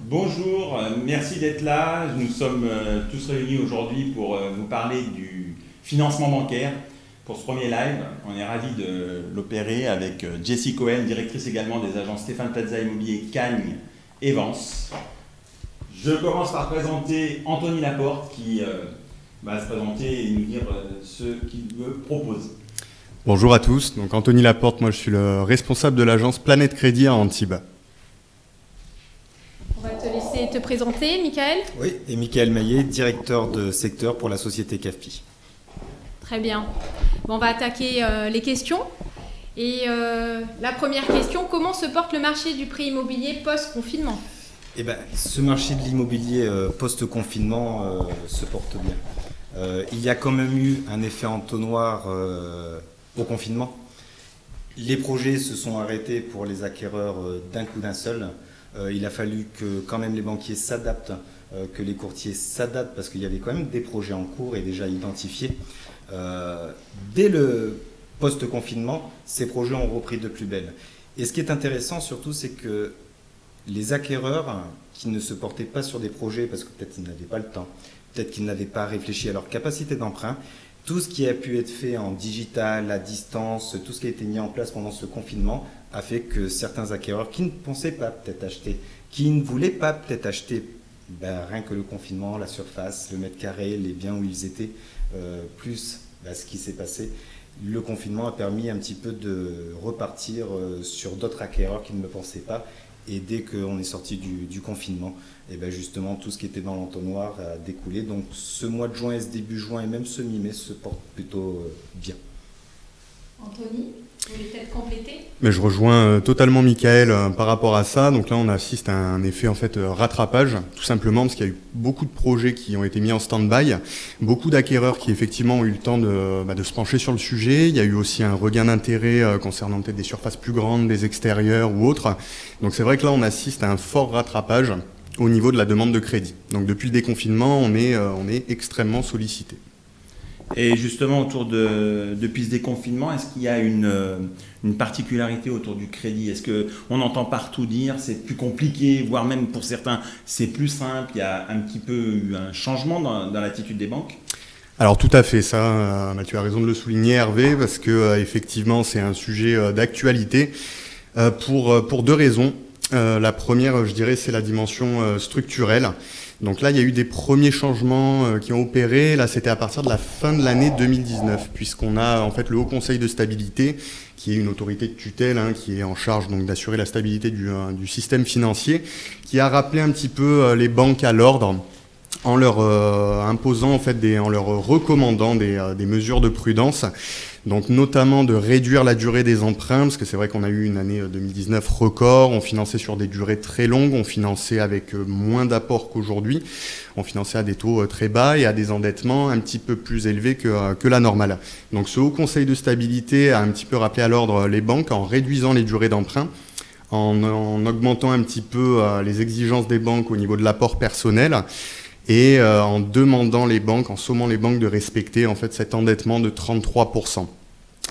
Bonjour, merci d'être là. Nous sommes tous réunis aujourd'hui pour vous parler du financement bancaire. Pour ce premier live, on est ravis de l'opérer avec Jessie Cohen, directrice également des agences Stéphane Plaza Immobilier, Cagnes et Vence. Je commence par présenter Anthony Laporte qui va se présenter et nous dire ce qu'il me propose. Bonjour à tous, donc Anthony Laporte, moi je suis le responsable de l'agence Planète Crédit à Antibes. On va te laisser te présenter, Michael. Oui, et Michael Maillet, directeur de secteur pour la société CAFPI. Très bien. Bon, on va attaquer les questions. Et la première question, comment se porte le marché du prêt immobilier post-confinement ? Eh ben, ce marché de l'immobilier post-confinement se porte bien. Il y a quand même eu un effet entonnoir au confinement. Les projets se sont arrêtés pour les acquéreurs d'un coup d'un seul. Il a fallu que quand même les banquiers s'adaptent, que les courtiers s'adaptent, parce qu'il y avait quand même des projets en cours et déjà identifiés. Dès le post-confinement, ces projets ont repris de plus belle. Et ce qui est intéressant surtout, c'est que les acquéreurs qui ne se portaient pas sur des projets, parce que peut-être ils n'avaient pas le temps, peut-être qu'ils n'avaient pas réfléchi à leur capacité d'emprunt, tout ce qui a pu être fait en digital, à distance, tout ce qui a été mis en place pendant ce confinement a fait que certains acquéreurs qui ne pensaient pas peut-être acheter, qui ne voulaient pas peut-être acheter, rien que le confinement, la surface, le mètre carré, les biens où ils étaient, plus ce qui s'est passé, le confinement a permis un petit peu de repartir sur d'autres acquéreurs qui ne le pensaient pas. Et dès qu'on est sorti du confinement, et justement tout ce qui était dans l'entonnoir a découlé. Donc ce mois de juin et ce début juin et même ce mi-mai se portent plutôt bien. Anthony, vous voulez peut-être compléter ? Mais je rejoins totalement Michael par rapport à ça. Donc là, on assiste à un effet rattrapage, tout simplement parce qu'il y a eu beaucoup de projets qui ont été mis en stand-by, beaucoup d'acquéreurs qui effectivement ont eu le temps de se pencher sur le sujet. Il y a eu aussi un regain d'intérêt concernant peut-être des surfaces plus grandes, des extérieurs ou autres. Donc c'est vrai que là, on assiste à un fort rattrapage au niveau de la demande de crédit. Donc depuis le déconfinement, on est extrêmement sollicité. Et justement, depuis ce déconfinement, est-ce qu'il y a une particularité autour du crédit ? Est-ce qu'on entend partout dire c'est plus compliqué, voire même pour certains c'est plus simple, il y a un petit peu eu un changement dans l'attitude des banques ? Alors tout à fait, ça, tu as raison de le souligner Hervé, parce que effectivement c'est un sujet d'actualité pour deux raisons. La première, je dirais, c'est la dimension structurelle. Donc là, il y a eu des premiers changements qui ont opéré. Là, c'était à partir de la fin de l'année 2019, puisqu'on a en fait le Haut Conseil de stabilité, qui est une autorité de tutelle, qui est en charge donc d'assurer la stabilité du système financier, qui a rappelé un petit peu les banques à l'ordre en leur imposant en fait en leur recommandant des mesures de prudence. Donc notamment de réduire la durée des emprunts, parce que c'est vrai qu'on a eu une année 2019 record, on finançait sur des durées très longues, on finançait avec moins d'apports qu'aujourd'hui, on finançait à des taux très bas et à des endettements un petit peu plus élevés que la normale. Donc ce Haut Conseil de stabilité a un petit peu rappelé à l'ordre les banques en réduisant les durées d'emprunt, en augmentant un petit peu les exigences des banques au niveau de l'apport personnel, et en demandant les banques, en sommant les banques de respecter en fait cet endettement de 33%.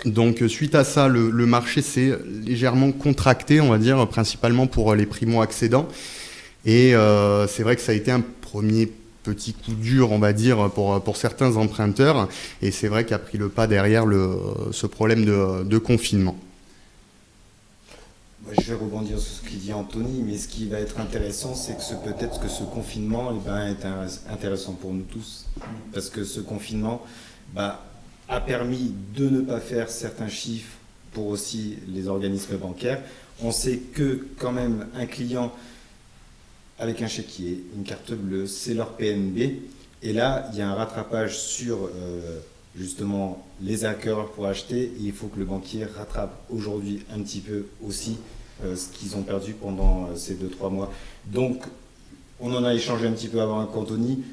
Donc suite à ça, le marché s'est légèrement contracté, on va dire, principalement pour les primo-accédants. Et c'est vrai que ça a été un premier petit coup dur, on va dire, pour certains emprunteurs. Et c'est vrai qu'a pris le pas derrière ce problème de confinement. Je vais rebondir sur ce qu'il dit Anthony, mais ce qui va être intéressant, c'est que peut-être que ce confinement est intéressant pour nous tous. Parce que ce confinement a permis de ne pas faire certains chiffres pour aussi les organismes bancaires. On sait que quand même un client avec un chéquier, une carte bleue, c'est leur PNB. Et là, il y a un rattrapage sur justement les acquéreurs pour acheter. Et il faut que le banquier rattrape aujourd'hui un petit peu aussi ce qu'ils ont perdu pendant ces 2-3 mois. Donc, on en a échangé un petit peu avant avec Anthony.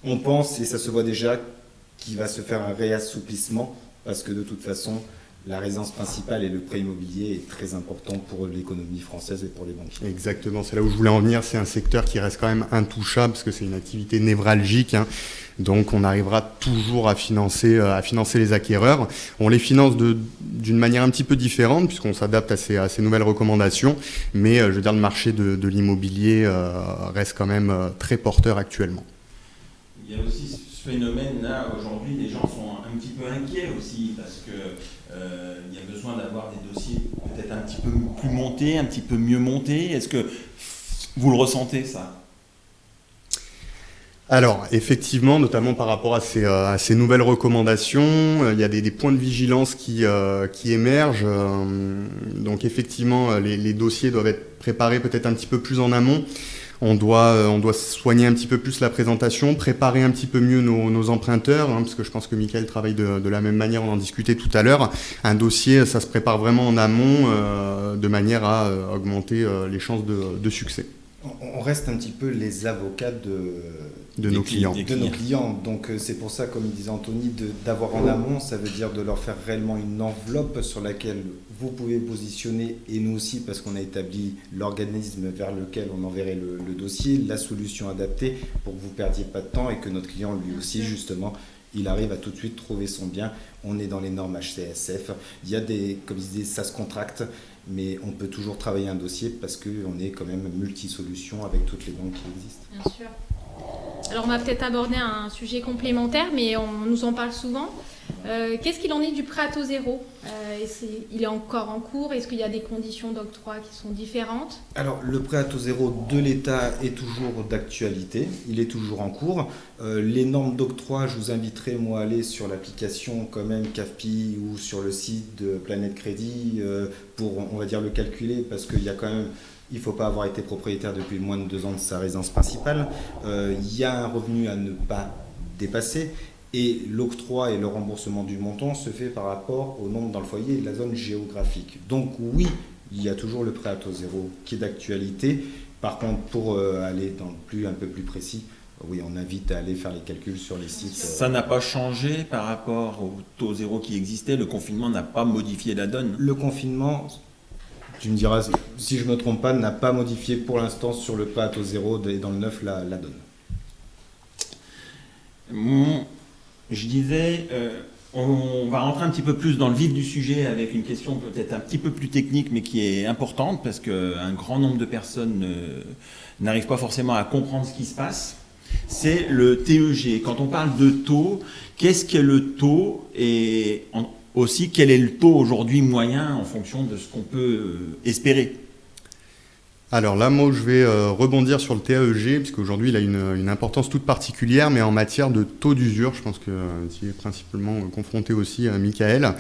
On pense, et ça se voit déjà, qu'il va se faire un réassouplissement parce que de toute façon, la résidence principale et le prêt immobilier est très important pour l'économie française et pour les banquiers. Exactement, c'est là où je voulais en venir. C'est un secteur qui reste quand même intouchable parce que c'est une activité névralgique Donc on arrivera toujours à financer les acquéreurs. On les finance d'une manière un petit peu différente puisqu'on s'adapte à ces nouvelles recommandations. Mais je veux dire, le marché de l'immobilier reste quand même très porteur actuellement. Il y a aussi ce phénomène-là, aujourd'hui, les gens sont un petit peu inquiets aussi parce que il y a besoin d'avoir des dossiers peut-être un petit peu plus montés, un petit peu mieux montés. Est-ce que vous le ressentez, ça ? Alors, effectivement, notamment par rapport à ces nouvelles recommandations, il y a des points de vigilance qui émergent. Donc, effectivement, les dossiers doivent être préparés peut-être un petit peu plus en amont. On doit soigner un petit peu plus la présentation, préparer un petit peu mieux nos emprunteurs, parce que je pense que Michael travaille de la même manière, on en discutait tout à l'heure. Un dossier, ça se prépare vraiment en amont, de manière à augmenter les chances de succès. On reste un petit peu les avocats De nos clients. Donc c'est pour ça, comme disait Anthony, d'avoir en amont, ça veut dire de leur faire réellement une enveloppe sur laquelle vous pouvez positionner, et nous aussi, parce qu'on a établi l'organisme vers lequel on enverrait le dossier, la solution adaptée pour que vous ne perdiez pas de temps et que notre client, lui aussi, justement, il arrive à tout de suite trouver son bien. On est dans les normes HCSF. Il y a comme je disais, ça se contracte, mais on peut toujours travailler un dossier parce qu'on est quand même multi-solutions avec toutes les banques qui existent. Bien sûr. Alors on va peut-être aborder un sujet complémentaire, mais on nous en parle souvent. Qu'est-ce qu'il en est du prêt à taux zéro ? Il est encore en cours ? Est-ce qu'il y a des conditions d'octroi qui sont différentes ? Alors, le prêt à taux zéro de l'État est toujours d'actualité, il est toujours en cours. Les normes d'octroi, je vous inviterai moi à aller sur l'application quand même CAFPI ou sur le site de Planète Crédit pour, on va dire, le calculer, parce qu'il y a quand même... Il ne faut pas avoir été propriétaire depuis moins de 2 ans de sa résidence principale. Il y a un revenu à ne pas dépasser. Et l'octroi et le remboursement du montant se fait par rapport au nombre dans le foyer et de la zone géographique. Donc oui, il y a toujours le prêt à taux zéro qui est d'actualité. Par contre, pour aller un peu plus précis, oui, on invite à aller faire les calculs sur les sites. Ça n'a pas changé par rapport au taux zéro qui existait. Le confinement n'a pas modifié la donne. Le confinement, tu me diras, si je ne me trompe pas, n'a pas modifié pour l'instant sur le prêt à taux zéro et dans le neuf la donne. Je disais, on va rentrer un petit peu plus dans le vif du sujet avec une question peut-être un petit peu plus technique, mais qui est importante parce qu'un grand nombre de personnes n'arrivent pas forcément à comprendre ce qui se passe. C'est le TEG. Quand on parle de taux, qu'est-ce qu'est le taux et aussi quel est le taux aujourd'hui moyen en fonction de ce qu'on peut espérer ? Alors là, moi, je vais rebondir sur le TAEG, puisqu'aujourd'hui, il a une importance toute particulière, mais en matière de taux d'usure. Je pense que tu es principalement confronté aussi à Michael.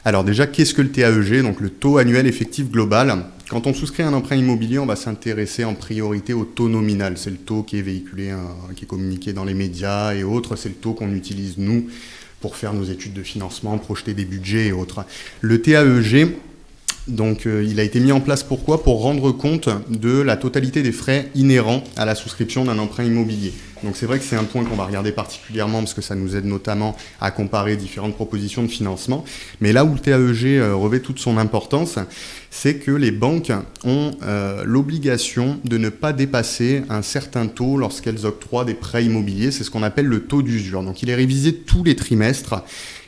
Alors déjà, qu'est-ce que le TAEG ? Donc le taux annuel effectif global. Quand on souscrit un emprunt immobilier, on va s'intéresser en priorité au taux nominal. C'est le taux qui est véhiculé, qui est communiqué dans les médias et autres. C'est le taux qu'on utilise, nous, pour faire nos études de financement, projeter des budgets et autres. Le TAEG... Donc il a été mis en place pourquoi ? Pour rendre compte de la totalité des frais inhérents à la souscription d'un emprunt immobilier. Donc c'est vrai que c'est un point qu'on va regarder particulièrement parce que ça nous aide notamment à comparer différentes propositions de financement. Mais là où le TAEG revêt toute son importance, c'est que les banques ont l'obligation de ne pas dépasser un certain taux lorsqu'elles octroient des prêts immobiliers. C'est ce qu'on appelle le taux d'usure. Donc il est révisé tous les trimestres.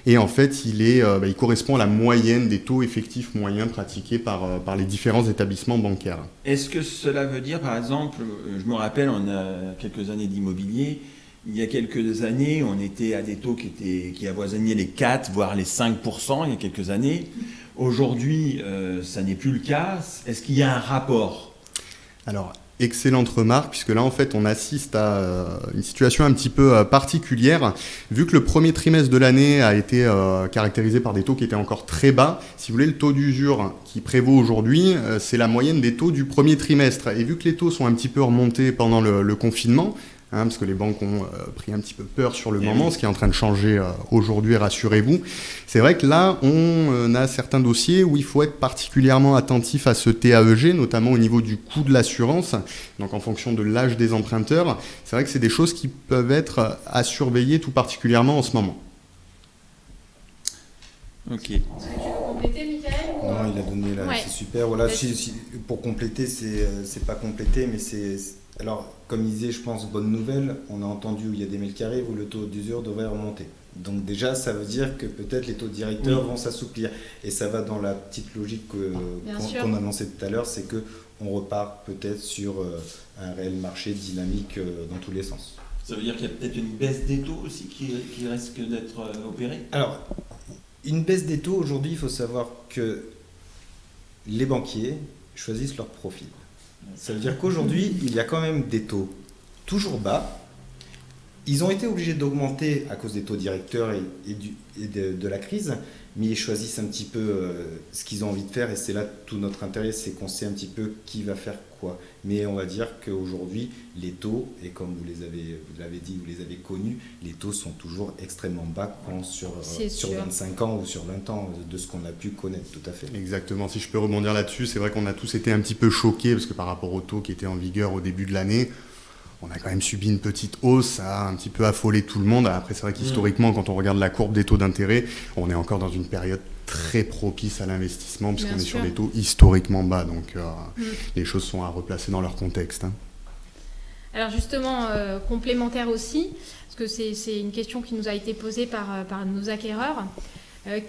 Et en fait, il correspond à la moyenne des taux effectifs moyens pratiqués par les différents établissements bancaires. Est-ce que cela veut dire, par exemple, je me rappelle, on a quelques années d'immobilier, il y a quelques années, on était à des taux qui avoisinaient les 4, voire les 5% il y a quelques années. Aujourd'hui, ça n'est plus le cas. Est-ce qu'il y a un rapport ? Alors, excellente remarque, puisque là, en fait, on assiste à une situation un petit peu particulière. Vu que le premier trimestre de l'année a été caractérisé par des taux qui étaient encore très bas, si vous voulez, le taux d'usure qui prévaut aujourd'hui, c'est la moyenne des taux du premier trimestre. Et vu que les taux sont un petit peu remontés pendant le confinement, parce que les banques ont pris un petit peu peur sur le moment, ce qui est en train de changer aujourd'hui, rassurez-vous. C'est vrai que là, on a certains dossiers où il faut être particulièrement attentif à ce TAEG, notamment au niveau du coût de l'assurance, donc en fonction de l'âge des emprunteurs. C'est vrai que c'est des choses qui peuvent être à surveiller tout particulièrement en ce moment. Ok. Est-ce que tu veux compléter, Michael ou... Non, il a donné là, Ouais. c'est super. Voilà, pour compléter, c'est pas complété, mais c'est Alors, comme il disait, je pense, bonne nouvelle, on a entendu où il y a des mails qui arrivent où le taux d'usure devrait remonter. Donc déjà, ça veut dire que peut-être les taux directeurs vont s'assouplir. Et ça va dans la petite logique qu'on annonçait tout à l'heure, c'est qu'on repart peut-être sur un réel marché dynamique dans tous les sens. Ça veut dire qu'il y a peut-être une baisse des taux aussi qui risque d'être opérée? Alors, une baisse des taux, aujourd'hui, il faut savoir que les banquiers choisissent leur profil. Ça veut dire qu'aujourd'hui, il y a quand même des taux toujours bas. Ils ont été obligés d'augmenter à cause des taux directeurs et de la crise, mais ils choisissent un petit peu ce qu'ils ont envie de faire et c'est là tout notre intérêt, c'est qu'on sait un petit peu qui va faire quoi. Mais on va dire qu'aujourd'hui, les taux, et comme vous l'avez dit, vous les avez connus, les taux sont toujours extrêmement bas quand sur 25 ans ou sur 20 ans de ce qu'on a pu connaître, tout à fait. Exactement, si je peux rebondir là-dessus, c'est vrai qu'on a tous été un petit peu choqués parce que par rapport aux taux qui étaient en vigueur au début de l'année, on a quand même subi une petite hausse, ça a un petit peu affolé tout le monde. Après, c'est vrai qu'historiquement, quand on regarde la courbe des taux d'intérêt, on est encore dans une période très propice à l'investissement puisqu'on est sur des taux historiquement bas. Donc, les choses sont à replacer dans leur contexte. Alors justement, complémentaire aussi, parce que c'est une question qui nous a été posée par nos acquéreurs.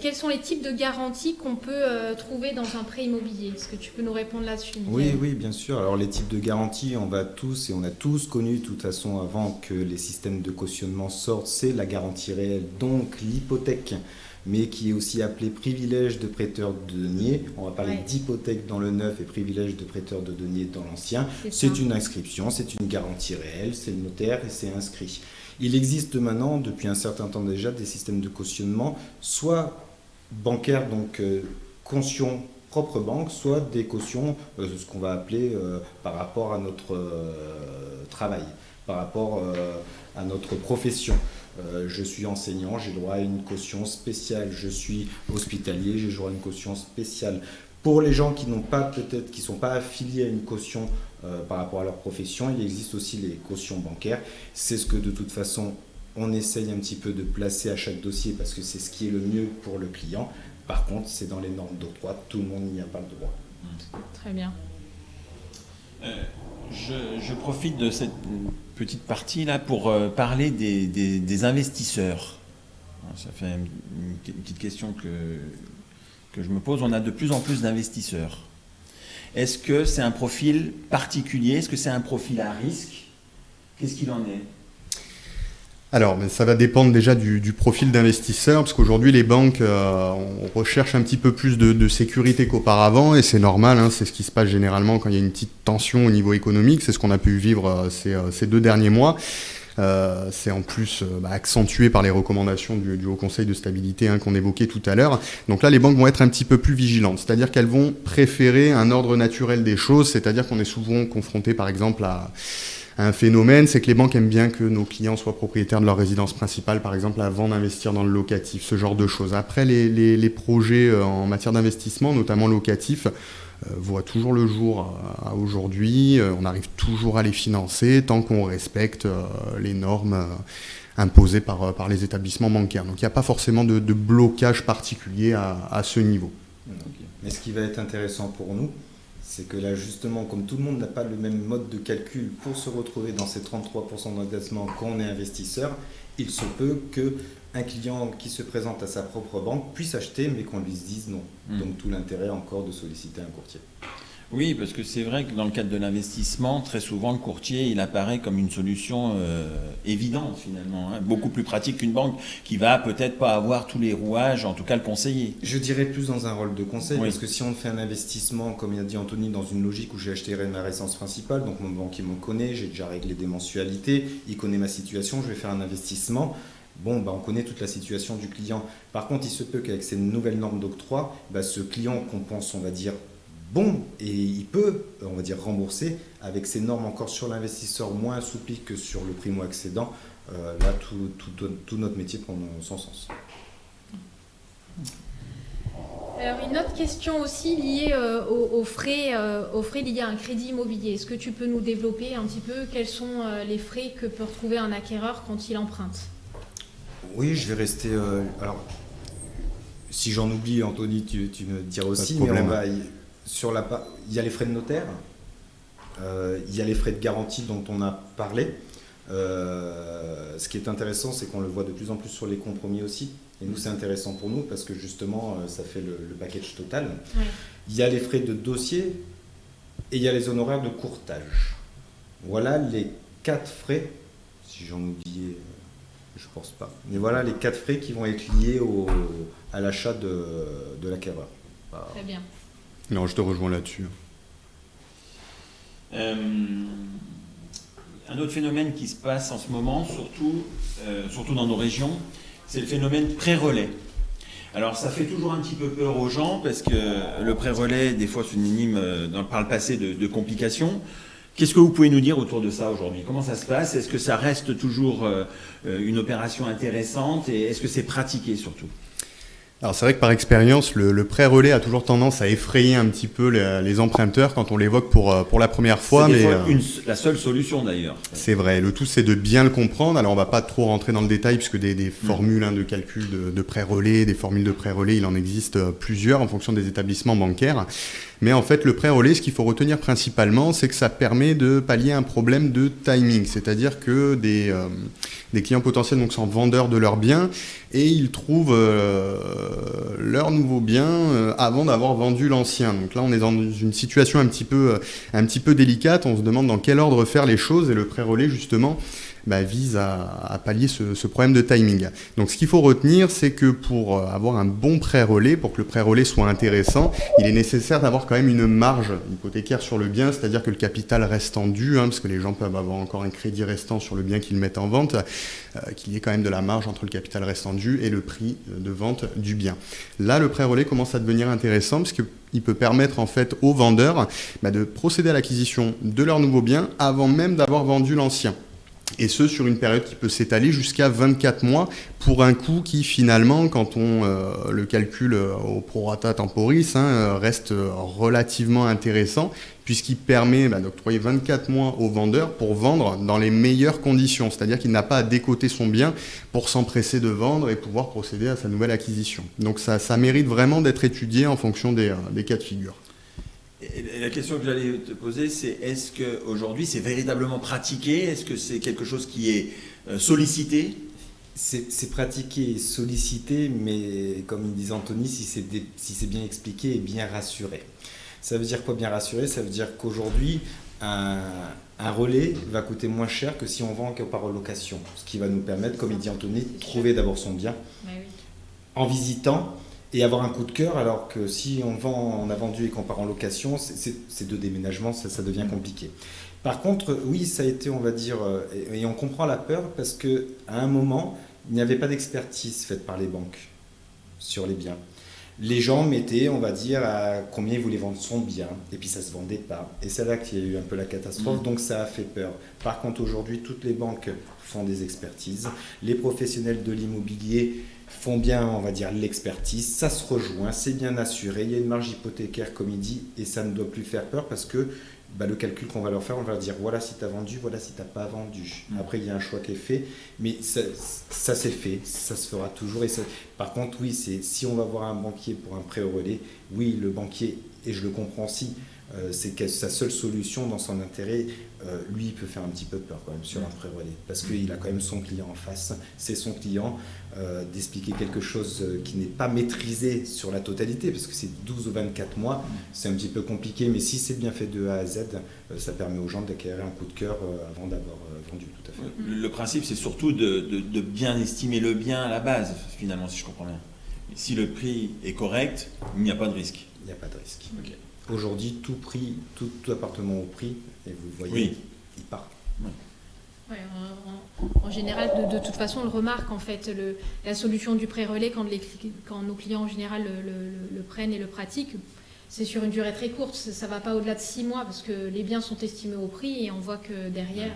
Quels sont les types de garanties qu'on peut trouver dans un prêt immobilier? Est-ce que tu peux nous répondre là-dessus, Mickaël? Oui, bien sûr. Alors les types de garanties, on a tous connu de toute façon avant que les systèmes de cautionnement sortent, c'est la garantie réelle, donc l'hypothèque, mais qui est aussi appelée privilège de prêteur de deniers. On va parler d'hypothèque dans le neuf et privilège de prêteur de deniers dans l'ancien. C'est une inscription, c'est une garantie réelle, c'est le notaire et c'est inscrit. Il existe maintenant, depuis un certain temps déjà, des systèmes de cautionnement, soit bancaires, donc caution propre banque, soit des cautions, ce qu'on va appeler par rapport à notre travail, par rapport à notre profession. Je suis enseignant, j'ai droit à une caution spéciale. Je suis hospitalier, j'ai droit à une caution spéciale. Pour les gens qui n'ont pas peut-être, qui ne sont pas affiliés à une caution par rapport à leur profession, il existe aussi les cautions bancaires. C'est ce que de toute façon on essaye un petit peu de placer à chaque dossier parce que c'est ce qui est le mieux pour le client. Par contre, c'est dans les normes d'octroi, tout le monde n'y a pas le droit. Très bien. Je profite de cette petite partie là pour parler des investisseurs. Ça fait une petite question que je me pose. On a de plus en plus d'investisseurs. Est-ce que c'est un profil particulier? Est-ce que c'est un profil à risque? Qu'est-ce qu'il en est? Alors, ça va dépendre déjà du profil d'investisseur, parce qu'aujourd'hui, les banques on recherche un petit peu plus de sécurité qu'auparavant, et c'est normal, c'est ce qui se passe généralement quand il y a une petite tension au niveau économique, c'est ce qu'on a pu vivre ces 2 derniers mois. C'est en plus accentué par les recommandations du Haut Conseil de stabilité qu'on évoquait tout à l'heure. Donc là, les banques vont être un petit peu plus vigilantes, c'est-à-dire qu'elles vont préférer un ordre naturel des choses, c'est-à-dire qu'on est souvent confronté par exemple à un phénomène, c'est que les banques aiment bien que nos clients soient propriétaires de leur résidence principale, par exemple, avant d'investir dans le locatif, ce genre de choses. Après, les projets en matière d'investissement, notamment locatifs, voient toujours le jour à aujourd'hui. On arrive toujours à les financer tant qu'on respecte les normes imposées par les établissements bancaires. Donc il n'y a pas forcément de blocage particulier à ce niveau. Mais ce qui va être intéressant pour nous, c'est que là, justement, comme tout le monde n'a pas le même mode de calcul pour se retrouver dans ces 33% d'endettement quand on est investisseur, il se peut qu'un client qui se présente à sa propre banque puisse acheter, mais qu'on lui dise non. Donc tout l'intérêt encore de solliciter un courtier. Oui, parce que c'est vrai que dans le cadre de l'investissement, très souvent, le courtier, il apparaît comme une solution évidente, finalement, beaucoup plus pratique qu'une banque qui va peut-être pas avoir tous les rouages, en tout cas le conseiller. Je dirais plus dans un rôle de conseil, parce que si on fait un investissement, comme il a dit Anthony, dans une logique où j'ai acheté ma résidence principale, donc mon banquier me connaît, j'ai déjà réglé des mensualités, il connaît ma situation, je vais faire un investissement. On connaît toute la situation du client. Par contre, il se peut qu'avec ces nouvelles normes d'octroi, ce client qu'on pense, on va dire, et il peut, on va dire, rembourser avec ces normes encore sur l'investisseur moins assouplies que sur le primo-accédant. Là, tout notre métier prend son sens. Alors, une autre question aussi liée aux frais liés à un crédit immobilier. Est-ce que tu peux nous développer un petit peu quels sont les frais que peut retrouver un acquéreur quand il emprunte? Oui, je vais rester... alors, si j'en oublie, Anthony, tu me diras aussi, mais il y a les frais de notaire. Il y a les frais de garantie dont on a parlé. Ce qui est intéressant, c'est qu'on le voit de plus en plus sur les compromis aussi. Et nous, c'est intéressant pour nous parce que justement, ça fait le package total. Ouais. Il y a les frais de dossier et il y a les honoraires de courtage. Voilà les 4 frais, si j'en oubliais, je ne pense pas. Mais voilà les 4 frais qui vont être liés à l'achat de l'acquéreur. Très bien. Non, je te rejoins là-dessus. Un autre phénomène qui se passe en ce moment, surtout dans nos régions, c'est le phénomène pré-relais. Alors ça fait toujours un petit peu peur aux gens parce que le pré-relais, des fois, synonyme par le passé de complications. Qu'est-ce que vous pouvez nous dire autour de ça aujourd'hui? Comment ça se passe? Est-ce que ça reste toujours une opération intéressante et est-ce que c'est pratiqué surtout? Alors c'est vrai que par expérience, le pré-relais a toujours tendance à effrayer un petit peu les emprunteurs quand on l'évoque pour la première fois. C'est des fois mais la seule solution d'ailleurs. c'est vrai, le tout c'est de bien le comprendre. Alors on va pas trop rentrer dans le détail puisque des formules de calcul de pré-relais, des formules de pré-relais, il en existe plusieurs en fonction des établissements bancaires. Mais en fait, le pré-relais, ce qu'il faut retenir principalement, c'est que ça permet de pallier un problème de timing. C'est-à-dire que des clients potentiels donc, sont vendeurs de leurs biens et ils trouvent leur nouveau bien avant d'avoir vendu l'ancien. Donc là, on est dans une situation un petit peu délicate. On se demande dans quel ordre faire les choses et le pré-relais, justement, vise à pallier ce problème de timing. Donc ce qu'il faut retenir, c'est que pour avoir un bon pré-relais, pour que le pré-relais soit intéressant, il est nécessaire d'avoir quand même une marge hypothécaire sur le bien, c'est-à-dire que le capital restant dû, parce que les gens peuvent avoir encore un crédit restant sur le bien qu'ils mettent en vente, qu'il y ait quand même de la marge entre le capital restant dû et le prix de vente du bien. Là, le pré-relais commence à devenir intéressant parce qu'il peut permettre en fait aux vendeurs de procéder à l'acquisition de leur nouveau bien avant même d'avoir vendu l'ancien. Et ce, sur une période qui peut s'étaler jusqu'à 24 mois pour un coût qui, finalement, quand on le calcule au prorata temporis, reste relativement intéressant puisqu'il permet d'octroyer 24 mois au vendeur pour vendre dans les meilleures conditions. C'est-à-dire qu'il n'a pas à décoter son bien pour s'empresser de vendre et pouvoir procéder à sa nouvelle acquisition. Donc ça mérite vraiment d'être étudié en fonction des cas de figure. Et la question que j'allais te poser, c'est est-ce qu'aujourd'hui c'est véritablement pratiqué? Est-ce que c'est quelque chose qui est sollicité? C'est pratiqué et sollicité, mais comme il disait Anthony, si c'est bien expliqué et bien rassuré. Ça veut dire quoi bien rassuré? Ça veut dire qu'aujourd'hui, un relais va coûter moins cher que si on vend que par location. Ce qui va nous permettre, comme il dit Anthony, de trouver d'abord son bien en visitant et avoir un coup de cœur, alors que si on a vendu et qu'on part en location, c'est 2 déménagements, ça devient compliqué. Par contre, oui, ça a été, on va dire, et on comprend la peur parce qu'à un moment, il n'y avait pas d'expertise faite par les banques sur les biens. Les gens mettaient, on va dire, à combien ils voulaient vendre son bien, et puis ça ne se vendait pas. Et c'est là qu'il y a eu un peu la catastrophe, donc ça a fait peur. Par contre, aujourd'hui, toutes les banques font des expertises. Les professionnels de l'immobilier font bien, on va dire, l'expertise, ça se rejoint, c'est bien assuré, il y a une marge hypothécaire comme il dit, et ça ne doit plus faire peur parce que le calcul qu'on va leur faire, on va leur dire voilà si tu as vendu, voilà si tu n'as pas vendu. Après, il y a un choix qui est fait, mais ça s'est fait, ça se fera toujours. Par contre, oui, si on va voir un banquier pour un prêt au relais, oui, le banquier, et je le comprends aussi, c'est que sa seule solution dans son intérêt, lui, il peut faire un petit peu peur quand même sur un prêt relais parce qu'il a quand même son client en face, c'est son client, d'expliquer quelque chose qui n'est pas maîtrisé sur la totalité parce que c'est 12 ou 24 mois, c'est un petit peu compliqué, mais si c'est bien fait de A à Z, ça permet aux gens d'acquérir un coup de cœur avant d'avoir vendu, tout à fait. Le principe, c'est surtout de bien estimer le bien à la base, finalement, si je comprends bien. Si le prix est correct, il n'y a pas de risque. Il n'y a pas de risque. Okay. Aujourd'hui, tout prix, tout appartement au prix, et vous le voyez, il part. Ouais, en général, de toute façon, on le remarque, en fait, la solution du pré-relais, quand nos clients, en général, le prennent et le pratiquent, c'est sur une durée très courte. Ça ne va pas au-delà de 6 mois parce que les biens sont estimés au prix et on voit que derrière...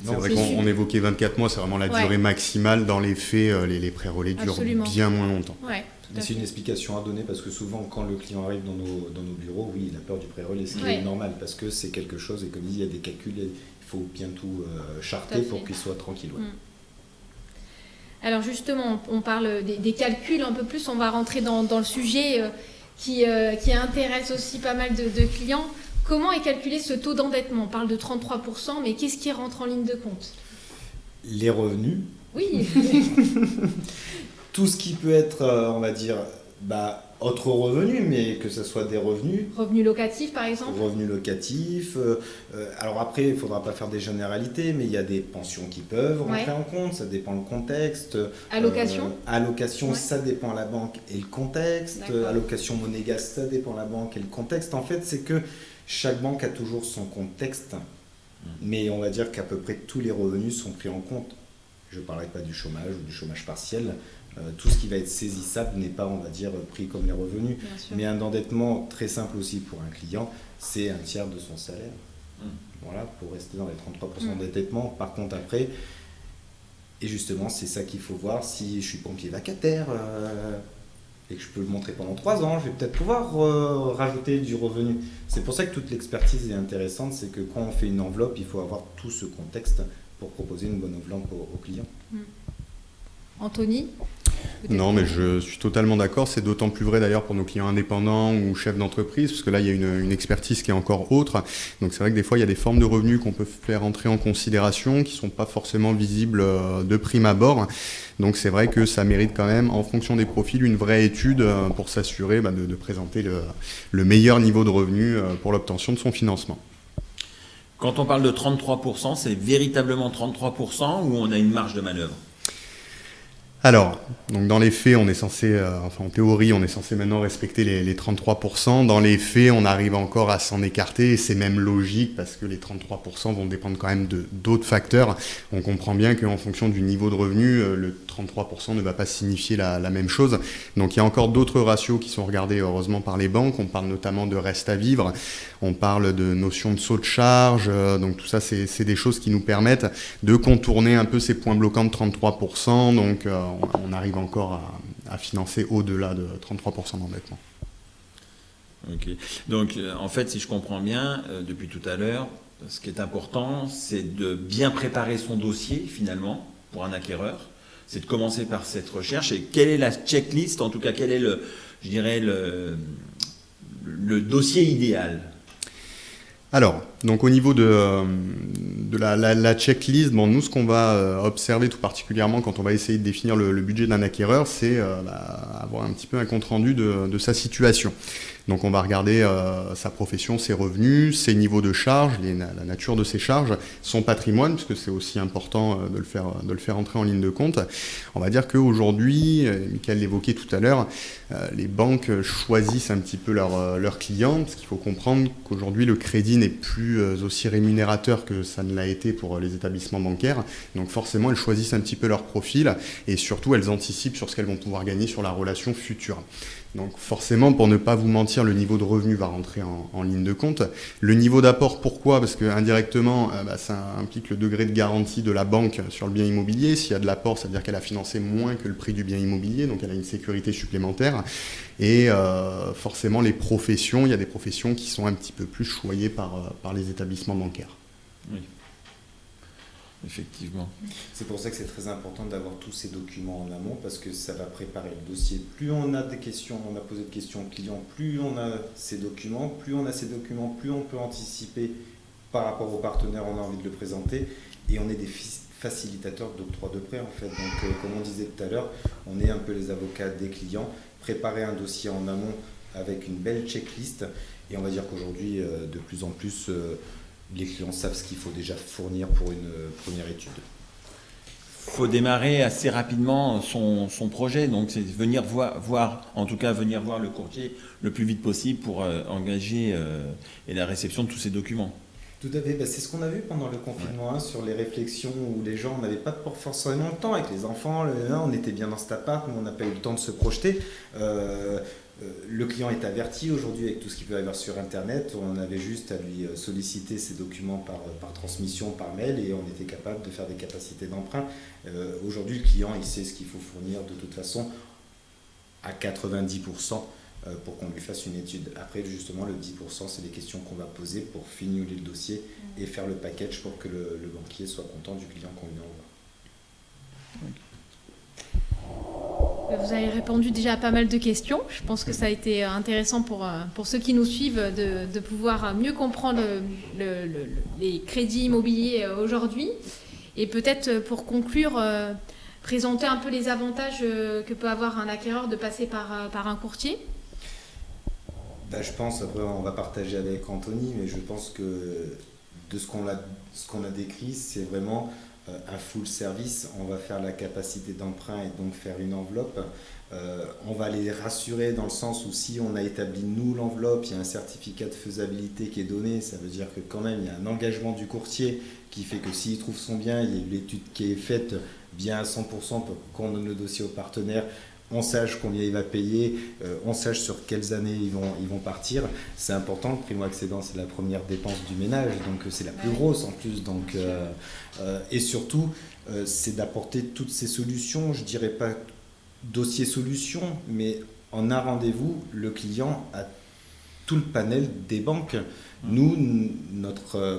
C'est vrai qu'on évoquait 24 mois, c'est vraiment la durée maximale. Dans les faits, les pré-relais durent bien moins longtemps. Ouais, c'est une explication à donner parce que souvent, quand le client arrive dans nos bureaux, oui, il a peur du pré-relais, ce qui est normal parce que c'est quelque chose, et comme il y a des calculs, il faut bien tout charter pour qu'il soit tranquille. Ouais. Alors justement, on parle des calculs un peu plus, on va rentrer dans le sujet qui intéresse aussi pas mal de clients. Comment est calculé ce taux d'endettement? On parle de 33%, mais qu'est-ce qui rentre en ligne de compte? Les revenus, Oui, tout ce qui peut être, on va dire, autre revenu, mais que ce soit des revenus, revenus locatifs par exemple. revenus locatifs. Alors après, il ne faudra pas faire des généralités, mais il y a des pensions qui peuvent rentrer Ouais. en compte, ça dépend le contexte. Allocation. Allocation, Ouais. ça dépend la banque et le contexte. D'accord. Allocation monégasque, ça dépend la banque et le contexte. En fait, c'est que chaque banque a toujours son contexte, mais on va dire qu'à peu près tous les revenus sont pris en compte. Je ne parlerai pas du chômage ou du chômage partiel. Tout ce qui va être saisissable n'est pas, on va dire, pris comme les revenus. Bien sûr. Mais un endettement très simple aussi pour un client, c'est un tiers de son salaire. Voilà, pour rester dans les 33% d'endettement. Par contre, après, et justement, c'est ça qu'il faut voir. Si je suis pompier vacataire et que je peux le montrer pendant 3 ans, je vais peut-être pouvoir rajouter du revenu. C'est pour ça que toute l'expertise est intéressante. C'est que quand on fait une enveloppe, il faut avoir tout ce contexte pour proposer une bonne enveloppe au client. Anthony? peut-être Non, que- mais je suis totalement d'accord. C'est d'autant plus vrai d'ailleurs pour nos clients indépendants ou chefs d'entreprise, parce que là, il y a une expertise qui est encore autre. Donc c'est vrai que des fois, il y a des formes de revenus qu'on peut faire entrer en considération qui ne sont pas forcément visibles de prime abord. Donc c'est vrai que ça mérite quand même, en fonction des profils, une vraie étude pour s'assurer de présenter le meilleur niveau de revenu pour l'obtention de son financement. Quand on parle de 33%, c'est véritablement 33% ou on a une marge de manœuvre? Alors, donc dans les faits, on est censé, en théorie, on est censé maintenant respecter les 33%. Dans les faits, on arrive encore à s'en écarter et c'est même logique parce que les 33% vont dépendre quand même d'autres facteurs. On comprend bien qu'en fonction du niveau de revenu, le 33% ne va pas signifier la même chose. Donc il y a encore d'autres ratios qui sont regardés heureusement par les banques. On parle notamment de reste à vivre, on parle de notion de saut de charge. Donc tout ça, c'est des choses qui nous permettent de contourner un peu ces points bloquants de 33%. Donc on arrive encore à financer au-delà de 33% d'endettement. Ok. Donc, en fait, si je comprends bien, depuis tout à l'heure, ce qui est important, c'est de bien préparer son dossier, finalement, pour un acquéreur. C'est de commencer par cette recherche. Et quelle est la checklist, en tout cas, quel est le dossier idéal? Alors, donc au niveau de la checklist, bon, nous, ce qu'on va observer tout particulièrement quand on va essayer de définir le budget d'un acquéreur, c'est avoir un petit peu un compte-rendu de sa situation. Donc on va regarder sa profession, ses revenus, ses niveaux de charges, la nature de ses charges, son patrimoine, puisque c'est aussi important de le faire entrer en ligne de compte. On va dire qu'aujourd'hui, Michael l'évoquait tout à l'heure, les banques choisissent un petit peu leurs clients, parce qu'il faut comprendre qu'aujourd'hui le crédit n'est plus aussi rémunérateur que ça ne l'a été pour les établissements bancaires. Donc forcément, elles choisissent un petit peu leur profil et surtout elles anticipent sur ce qu'elles vont pouvoir gagner sur la relation future. Donc forcément, pour ne pas vous mentir, le niveau de revenu va rentrer en ligne de compte. Le niveau d'apport, pourquoi? Parce que indirectement, ça implique le degré de garantie de la banque sur le bien immobilier. S'il y a de l'apport, ça veut dire qu'elle a financé moins que le prix du bien immobilier, donc elle a une sécurité supplémentaire. Et forcément, les professions, il y a des professions qui sont un petit peu plus choyées par les établissements bancaires. Oui. Effectivement. C'est pour ça que c'est très important d'avoir tous ces documents en amont parce que ça va préparer le dossier. Plus on a des questions, on a posé de questions aux clients, plus on a ces documents, plus on peut anticiper par rapport au partenaire, on a envie de le présenter et on est des facilitateurs d'octroi de prêt en fait. Donc comme on disait tout à l'heure, on est un peu les avocats des clients, préparer un dossier en amont avec une belle checklist et on va dire qu'aujourd'hui de plus en plus les clients savent ce qu'il faut déjà fournir pour une première étude. Il faut démarrer assez rapidement son projet, donc c'est venir voir, en tout cas venir voir le courtier le plus vite possible pour engager et la réception de tous ces documents. Tout à fait, c'est ce qu'on a vu pendant le confinement sur les réflexions où les gens n'avaient pas forcément le temps avec les enfants, on était bien dans cet appart, mais on n'a pas eu le temps de se projeter. Le client est averti aujourd'hui avec tout ce qu'il peut avoir sur Internet. On avait juste à lui solliciter ses documents par transmission, par mail, et on était capable de faire des capacités d'emprunt. Aujourd'hui, le client, il sait ce qu'il faut fournir de toute façon à 90% pour qu'on lui fasse une étude. Après, justement, le 10%, c'est les questions qu'on va poser pour fignoler le dossier et faire le package pour que le banquier soit content du client qu'on vient voir. Vous avez répondu déjà à pas mal de questions. Je pense que ça a été intéressant pour ceux qui nous suivent de pouvoir mieux comprendre les crédits immobiliers aujourd'hui. Et peut-être pour conclure, présenter un peu les avantages que peut avoir un acquéreur de passer par un courtier. Je pense, après on va partager avec Anthony, mais je pense que de ce qu'on a décrit, c'est vraiment un full service. On va faire la capacité d'emprunt et donc faire une enveloppe. On va les rassurer dans le sens où si on a établi nous l'enveloppe, il y a un certificat de faisabilité qui est donné, ça veut dire que quand même il y a un engagement du courtier qui fait que s'il trouve son bien, il y a eu l'étude qui est faite bien à 100% pour qu'on donne le dossier au partenaire, on sache combien il va payer, on sache sur quelles années ils vont partir. C'est important, le primo-accédant c'est la première dépense du ménage, donc c'est la plus grosse en plus. Donc, et surtout, c'est d'apporter toutes ces solutions, je dirais pas dossier solution, mais en un rendez-vous, le client a tout le panel des banques. Nous,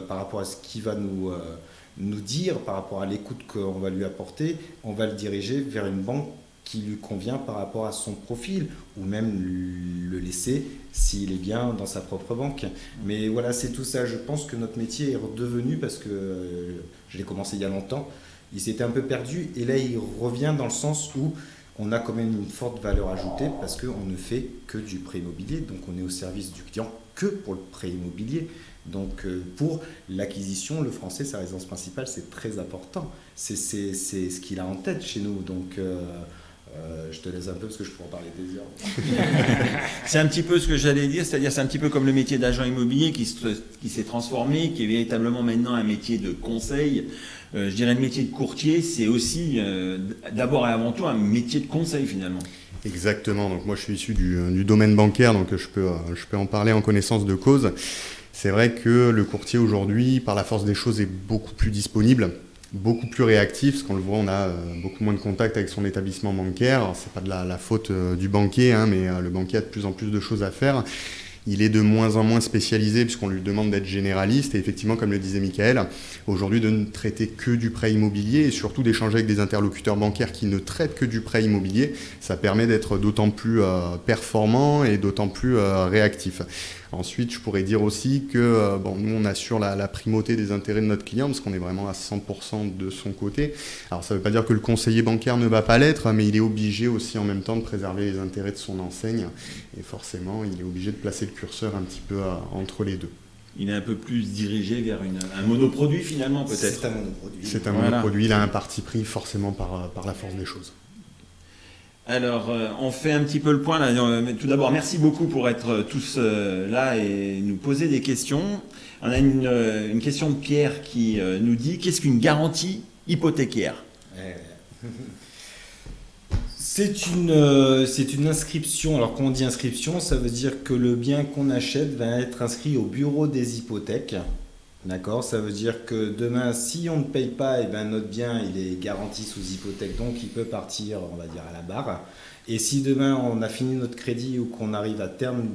par rapport à ce qu'il va nous dire, par rapport à l'écoute qu'on va lui apporter, on va le diriger vers une banque qui lui convient par rapport à son profil, ou même le laisser s'il est bien dans sa propre banque. Mais voilà, c'est tout ça. Je pense que notre métier est redevenu, parce que je l'ai commencé il y a longtemps, il s'était un peu perdu, et là il revient dans le sens où on a quand même une forte valeur ajoutée, parce qu'on ne fait que du prêt immobilier, donc on est au service du client que pour le prêt immobilier. Donc pour l'acquisition, le français, sa résidence principale, c'est très important. C'est ce qu'il a en tête chez nous. Donc je te laisse un peu parce que je pourrais en parler des heures. C'est un petit peu ce que j'allais dire, c'est-à-dire c'est un petit peu comme le métier d'agent immobilier qui s'est transformé, qui est véritablement maintenant un métier de conseil. Je dirais le métier de courtier, c'est aussi d'abord et avant tout un métier de conseil finalement. Exactement, donc moi je suis issu du domaine bancaire, donc je peux en parler en connaissance de cause. C'est vrai que le courtier aujourd'hui, par la force des choses, est beaucoup plus disponible, beaucoup plus réactif, parce qu'on le voit, on a beaucoup moins de contact avec son établissement bancaire. Alors, c'est pas de la faute du banquier, mais le banquier a de plus en plus de choses à faire. Il est de moins en moins spécialisé puisqu'on lui demande d'être généraliste et effectivement, comme le disait Michael, aujourd'hui de ne traiter que du prêt immobilier et surtout d'échanger avec des interlocuteurs bancaires qui ne traitent que du prêt immobilier, ça permet d'être d'autant plus performant et d'autant plus réactif. Ensuite, je pourrais dire aussi que nous, on assure la primauté des intérêts de notre client parce qu'on est vraiment à 100% de son côté. Alors, ça ne veut pas dire que le conseiller bancaire ne va pas l'être, mais il est obligé aussi en même temps de préserver les intérêts de son enseigne. Et forcément, il est obligé de placer le curseur un petit peu entre les deux. Il est un peu plus dirigé vers un monoproduit finalement peut-être. C'est un monoproduit. C'est un monoproduit, il a un parti pris forcément par la force des choses. Alors, on fait un petit peu le point là. Tout d'abord, merci beaucoup pour être tous là et nous poser des questions. On a une question de Pierre qui nous dit: qu'est-ce qu'une garantie hypothécaire ? C'est une inscription. Alors, quand on dit inscription, ça veut dire que le bien qu'on achète va être inscrit au bureau des hypothèques. D'accord, ça veut dire que demain, si on ne paye pas, notre bien il est garanti sous hypothèque, donc il peut partir, on va dire, à la barre. Et si demain on a fini notre crédit ou qu'on arrive à terme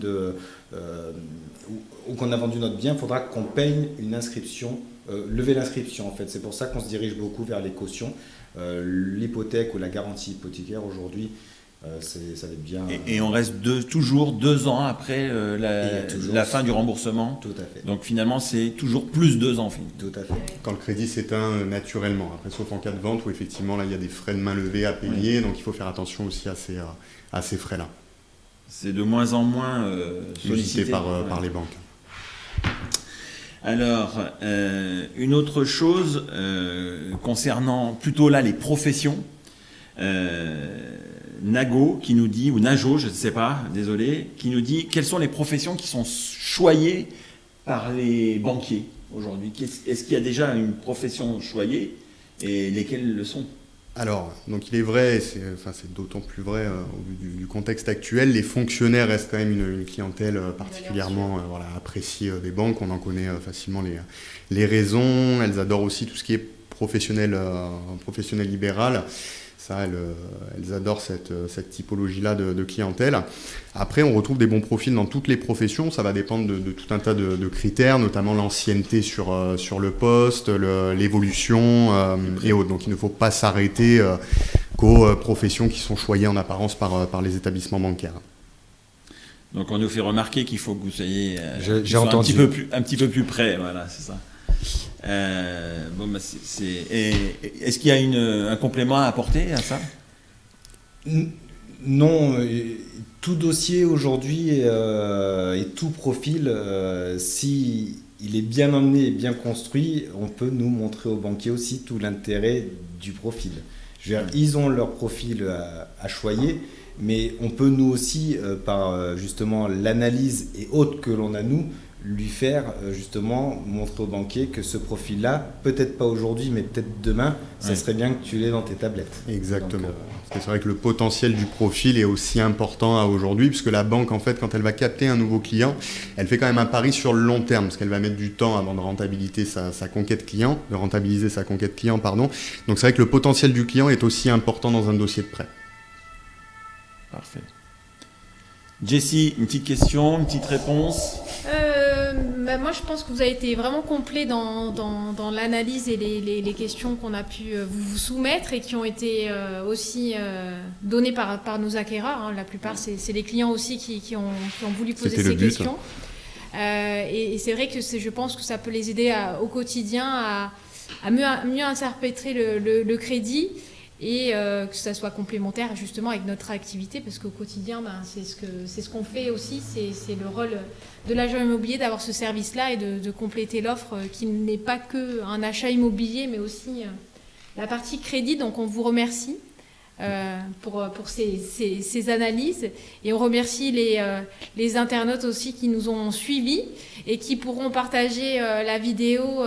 ou qu'on a vendu notre bien, il faudra qu'on paye une inscription, lever l'inscription en fait. C'est pour ça qu'on se dirige beaucoup vers les cautions. L'hypothèque ou la garantie hypothécaire aujourd'hui, ça va être bien. Et on reste toujours 2 ans après la fin du remboursement. Tout à fait. Donc finalement, c'est toujours plus 2 ans. Tout à fait. Quand le crédit s'éteint naturellement, après sauf en cas de vente où effectivement là il y a des frais de main levée à payer, donc il faut faire attention aussi à ces frais-là. C'est de moins en moins sollicité par les banques. Alors, une autre chose concernant plutôt là les professions. Nago qui nous dit, ou Najo, je ne sais pas, désolé, qui nous dit quelles sont les professions qui sont choyées par les banquiers aujourd'hui. Est-ce qu'il y a déjà une profession choyée et lesquelles le sont ? Alors, donc il est vrai, c'est d'autant plus vrai au vu du contexte actuel, les fonctionnaires restent quand même une clientèle particulièrement appréciée des banques. On en connaît facilement les raisons. Elles adorent aussi tout ce qui est professionnel libéral. Ça, elles adorent cette typologie-là de clientèle. Après, on retrouve des bons profils dans toutes les professions. Ça va dépendre de tout un tas de critères, notamment l'ancienneté sur le poste, l'évolution et autres. Donc, il ne faut pas s'arrêter qu'aux professions qui sont choyées en apparence par les établissements bancaires. Donc on nous fait remarquer qu'il faut que vous soyez j'ai entendu. un petit peu plus près, voilà, c'est ça. Est-ce qu'il y a un complément à apporter à ça? Non, tout dossier aujourd'hui et tout profil, si il est bien emmené et bien construit, on peut nous montrer aux banquiers aussi tout l'intérêt du profil. Je veux dire, ils ont leur profil à choyer, mais on peut nous aussi, par justement l'analyse et autres que l'on a nous, lui faire justement montrer au banquier que ce profil-là, peut-être pas aujourd'hui, mais peut-être demain, ça serait bien que tu l'aies dans tes tablettes. Exactement. Parce que c'est vrai que le potentiel du profil est aussi important à aujourd'hui, puisque la banque, en fait, quand elle va capter un nouveau client, elle fait quand même un pari sur le long terme, parce qu'elle va mettre du temps avant de rentabiliser sa conquête client, Donc c'est vrai que le potentiel du client est aussi important dans un dossier de prêt. Parfait. Jessie, une petite question, une petite réponse? Moi, je pense que vous avez été vraiment complet dans l'analyse et les questions qu'on a pu vous soumettre et qui ont été aussi données par nos acquéreurs. Hein. La plupart, c'est les clients aussi qui ont voulu poser ces questions. Et c'est vrai que je pense que ça peut les aider au quotidien à mieux interpréter le crédit et que ça soit complémentaire justement avec notre activité, parce qu'au quotidien, c'est ce qu'on fait aussi, c'est le rôle de l'agent immobilier d'avoir ce service-là et de compléter l'offre qui n'est pas qu'un achat immobilier, mais aussi la partie crédit. Donc on vous remercie pour ces analyses, et on remercie les internautes aussi qui nous ont suivis et qui pourront partager la vidéo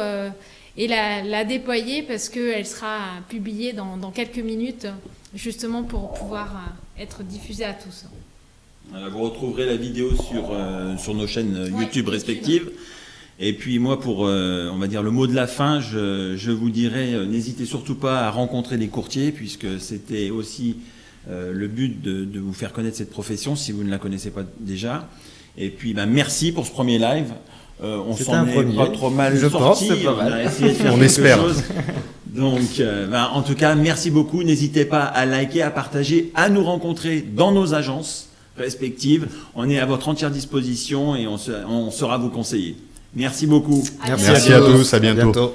et la déployer, parce qu'elle sera publiée dans quelques minutes, justement pour pouvoir être diffusée à tous. Vous retrouverez la vidéo sur nos chaînes YouTube respectives. Et puis moi, pour on va dire le mot de la fin, je vous dirais, n'hésitez surtout pas à rencontrer des courtiers, puisque c'était aussi le but de vous faire connaître cette profession, si vous ne la connaissez pas déjà. Et puis merci pour ce premier live. On s'en est pas trop mal sorti, on a essayé de faire quelque chose. Donc, en tout cas, merci beaucoup. N'hésitez pas à liker, à partager, à nous rencontrer dans nos agences respectives. On est à votre entière disposition et on saura vous conseiller. Merci beaucoup. Merci à tous, à bientôt.